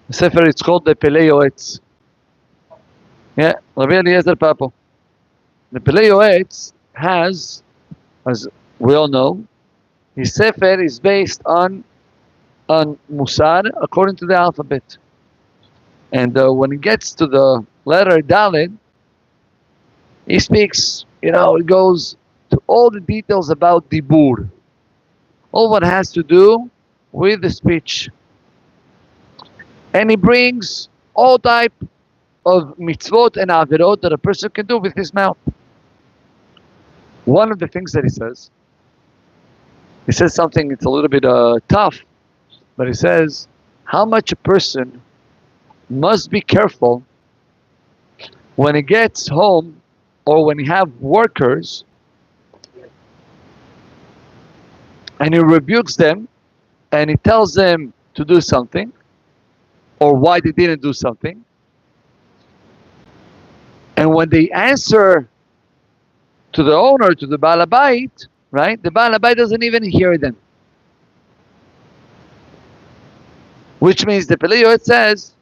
The Sefer, it's called the Pelei Yoetz. Yeah, Rabbi Eliezer Papo. The Pelei Yoetz has, as we all know, his Sefer is based on Musar according to the alphabet. And when he gets to the letter Dalet, he speaks, he goes to all the details about Dibur. All what has to do with the speech. And he brings all type of mitzvot and avirot that a person can do with his mouth. One of the things that he says something, it's a little bit tough, but he says how much a person must be careful when he gets home or when he have workers and he rebukes them and he tells them to do something or why they didn't do something. And when they answer to the owner, to the Baal Habayit, right? The Baal Habayit doesn't even hear them. Which means the Pelei Yoetz says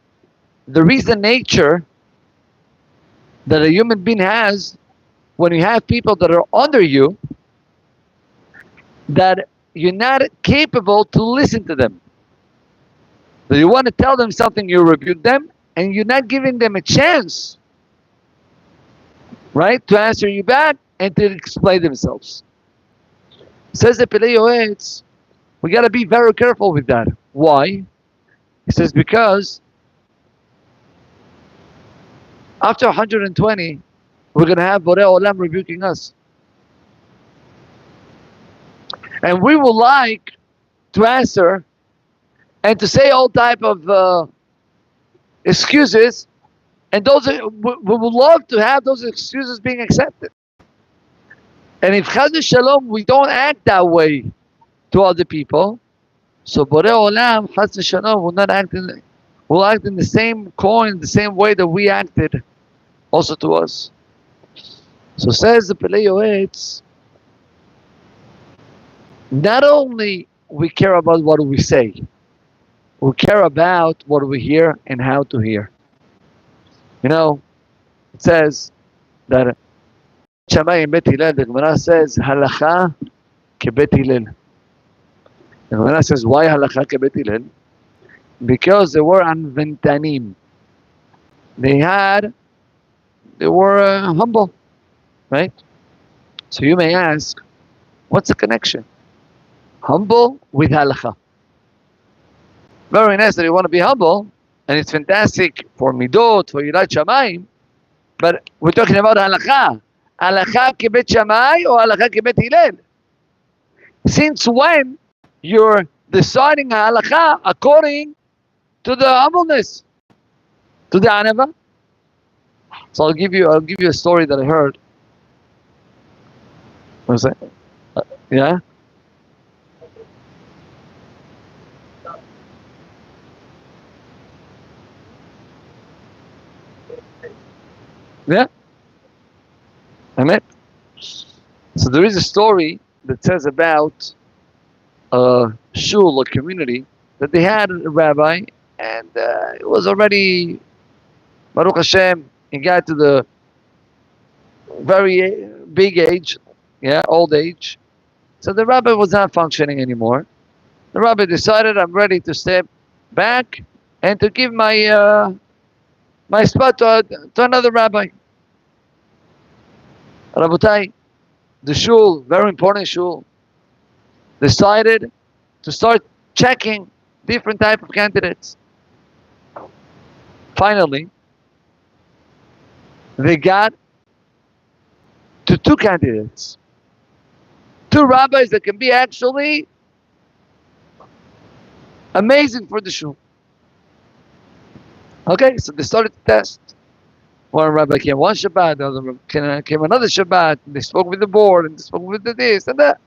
there is a nature that a human being has when you have people that are under you that you're not capable to listen to them. So you want to tell them something, you rebuke them, and you're not giving them a chance, right, to answer you back and to explain themselves. Says the Pelei Yoetz, we got to be very careful with that. Why? He says because after 120, we're going to have Borei Olam rebuking us. And we would like to answer and to say all type of excuses, and those we would love to have those excuses being accepted. And if Chas v'Shalom we don't act that way to other people, so Borei Olam Chas v'Shalom will act in the same coin, the same way that we acted also to us. So says the Pelei Yoetz, not only we care about what we say, we care about what we hear and how to hear. It says that Shammai and Bet Hillel, the Gemara says, Halacha kebet Hillel. The Gemara says, why Halacha kebet Hillel? Because they were anventanim. They were humble, right? So you may ask, what's the connection? Humble with halacha. Very nice that you want to be humble, and it's fantastic for midot, for yirat shamayim, but we're talking about halacha. Halacha kebet Shammai or halacha kebet Hillel? Since when you're deciding halacha according to the humbleness, to the anava? So I'll give you a story that I heard. What's that? Yeah. Yeah. Amen. So there is a story that says about a shul, a community, that they had a rabbi, and it was already, Baruch Hashem, he got to the very big age, old age. So the rabbi was not functioning anymore. The rabbi decided, I'm ready to step back and to give my my spot to another rabbi. Rabotai, the shul, very important shul, decided to start checking different type of candidates. Finally, they got to two candidates. Two rabbis that can be actually amazing for the shul. Okay, so they started to test. One rabbi came one Shabbat, the other rabbi came another Shabbat. They spoke with the board, and they spoke with the this and that.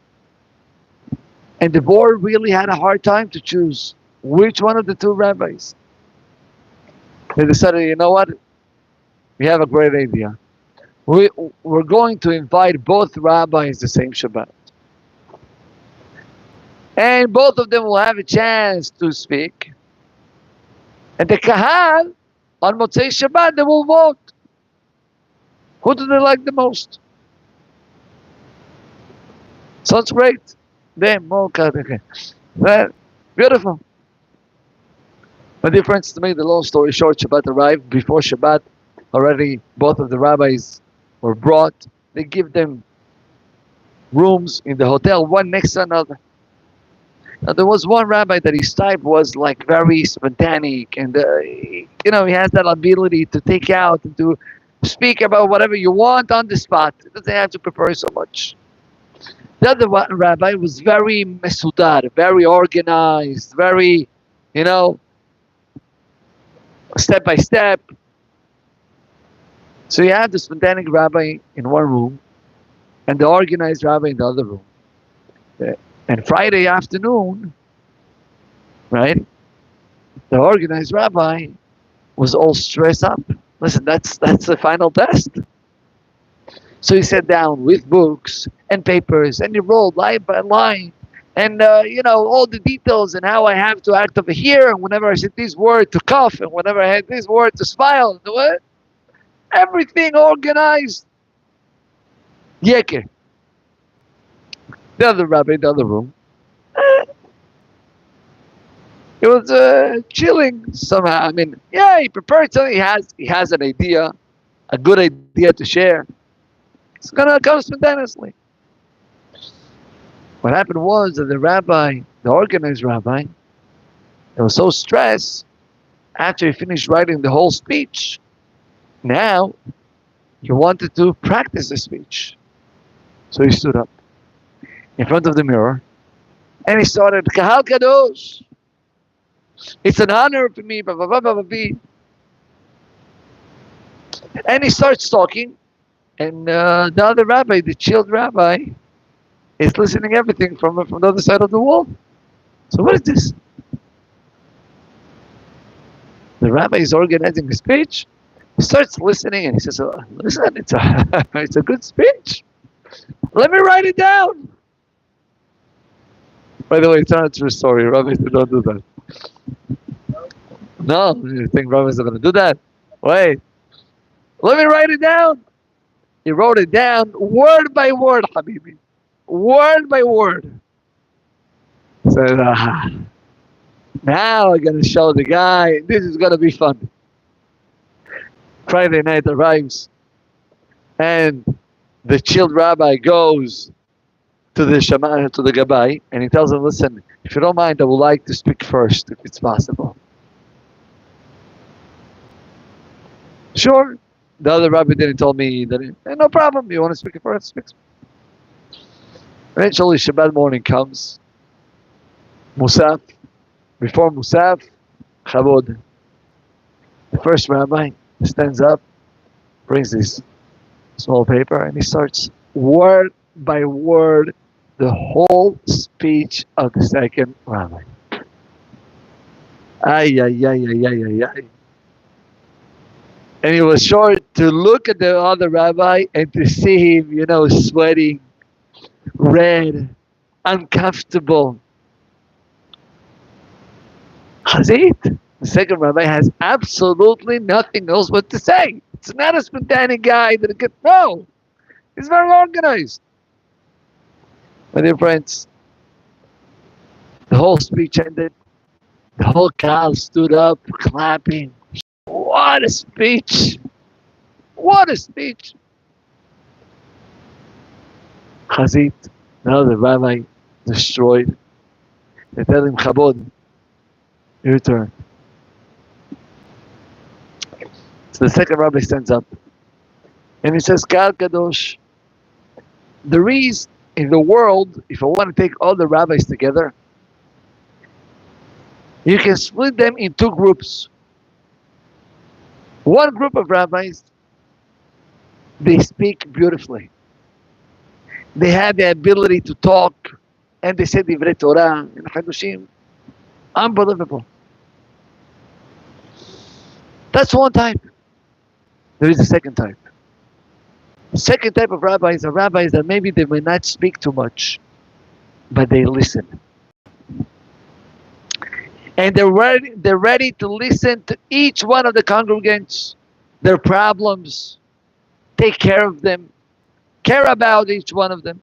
And the board really had a hard time to choose which one of the two rabbis. They decided, you know what? We have a great idea. We're going to invite both rabbis the same Shabbat. And both of them will have a chance to speak. And the Kahal, on Motzei Shabbat, they will vote. Who do they like the most? Sounds great. Them, okay. Beautiful. The difference to make the long story short, Shabbat arrived. Before Shabbat, already both of the rabbis were brought. They give them rooms in the hotel, one next to another. Now, there was one rabbi that his type was like very spontaneous, and he has that ability to take out and to speak about whatever you want on the spot. It doesn't have to prepare so much. The other rabbi was very mesudar, very organized, very, step by step. So you have the spontaneous rabbi in one room and the organized rabbi in the other room. And Friday afternoon, right, the organized rabbi was all stressed up. Listen, that's the final test. So he sat down with books and papers and he rolled line by line. And, all the details and how I have to act over here. And whenever I said this word to cough and whenever I had this word to smile. Everything organized. Yeker. The other rabbi in the other room. It was chilling somehow. I mean, he prepared something. He has an idea, a good idea to share. It's going to come spontaneously. What happened was that the organized rabbi, he was so stressed after he finished writing the whole speech. Now, he wanted to practice the speech. So he stood up in front of the mirror and he started, Kahal Kadosh. It's an honor for me. Blah, blah, blah, blah, blah. And he starts talking. And the other rabbi, the chilled rabbi, is listening everything from the other side of the wall. So what is this? The rabbi is organizing the speech. He starts listening and he says, listen, it's a good speech. Let me write it down. By the way, it's not a true story. Rabbis don't do that. No, you think rabbis are going to do that? Wait. Let me write it down. He wrote it down word by word, Habibi. Word by word. So now I'm going to show the guy. This is going to be fun. Friday night arrives. And the chilled rabbi goes to the Gabbai. And he tells him, listen, if you don't mind, I would like to speak first, if it's possible. Sure. The other rabbi didn't tell me that, no problem, you want to speak first? Speak. Eventually, Shabbat morning comes. Musaf. Before Musaf, Chabod. The first rabbi stands up, brings this small paper, and he starts word by word the whole speech of the second rabbi. Ay, ay, ay, ay, ay, ay, ay. And he was sure to look at the other rabbi and to see him, sweating, red, uncomfortable. Chazit, the second rabbi has absolutely nothing else but to say. It's not a spontaneous guy that gets, no. He's very organized. My dear friends, the whole speech ended. The whole crowd stood up, clapping. What a speech! What a speech! Chazit, now the rabbi destroyed. They tell him, Chabod, your turn. So the second rabbi stands up and he says, Kahal Kadosh, there is in the world, if I want to take all the rabbis together, you can split them in two groups. One group of rabbis, they speak beautifully. They have the ability to talk, and they say Divrei Torah and Hadushim. Unbelievable. That's one type. There is a second type. The second type of rabbis are rabbis that maybe they may not speak too much, but they listen. And they're ready to listen to each one of the congregants, their problems, take care of them, care about each one of them.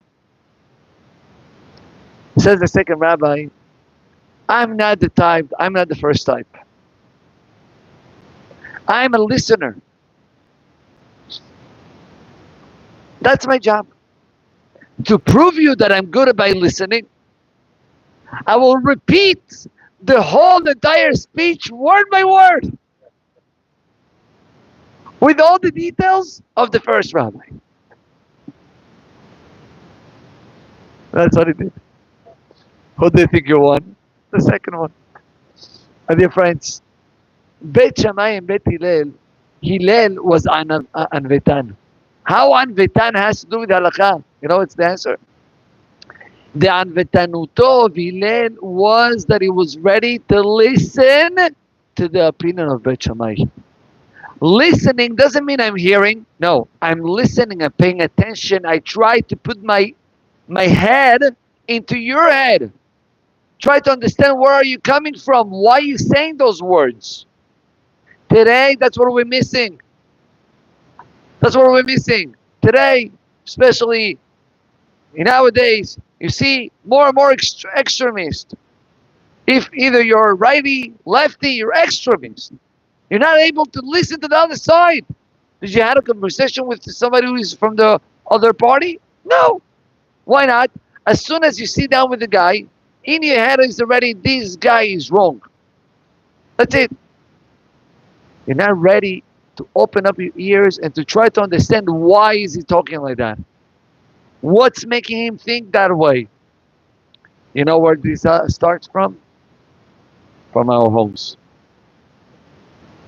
Says the second rabbi, I'm not the first type. I'm a listener. That's my job. To prove you that I'm good by listening, I will repeat the whole entire speech word by word with all the details of the first rabbi. That's what he did. Who do you think you won? The second one. My dear friends, Beit Shammai and Beit Hillel was Anvetan. How Anvetan has to do with halakha? You know what's the answer? The Anvetanuto of Hillel was that he was ready to listen to the opinion of Beit Shammai. Listening doesn't mean I'm hearing. No, I'm listening and paying attention. I try to put my head into your head. Try to understand where are you coming from. Why are you saying those words? Today, that's what we're missing. That's what we're missing. Today, especially nowadays, you see more and more extremists. If either you're righty, lefty, you're extremist. You're not able to listen to the other side. Did you have a conversation with somebody who is from the other party? No. Why not? As soon as you sit down with the guy, in your head is already, this guy is wrong. That's it. You're not ready to open up your ears and to try to understand why is he talking like that. What's making him think that way? You know where this starts from? From our homes.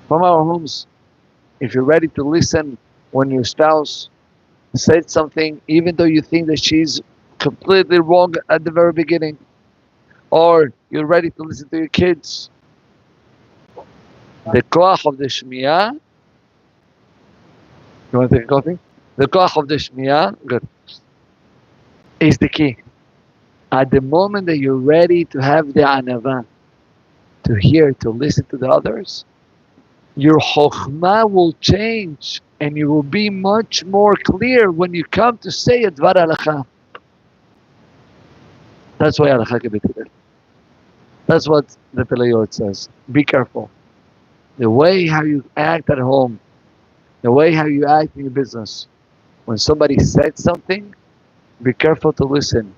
From our homes. If you're ready to listen when your spouse said something, even though you think that she's completely wrong at the very beginning, or you're ready to listen to your kids, the koach of the shmiyah. You want to take a coffee? The koach of the shmiyah, good, is the key. At the moment that you're ready to have the anava, to hear, to listen to the others, your chokhmah will change and you will be much more clear when you come to say a dvar halakha. That's why halakha kebet. That's what the Pelayot says. Be careful. The way how you act at home, the way how you act in your business, when somebody said something, be careful to listen.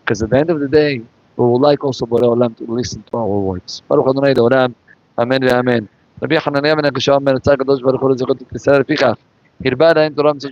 Because at the end of the day, we would like also Borei Olam to listen to our words. Baruch Adonai Leolam. Amen ואמן. רבי חנניה בן הגשם בן הצער הקדוש ברוך הוא לזכות את ישראל לפיכך. הרבה להם תורה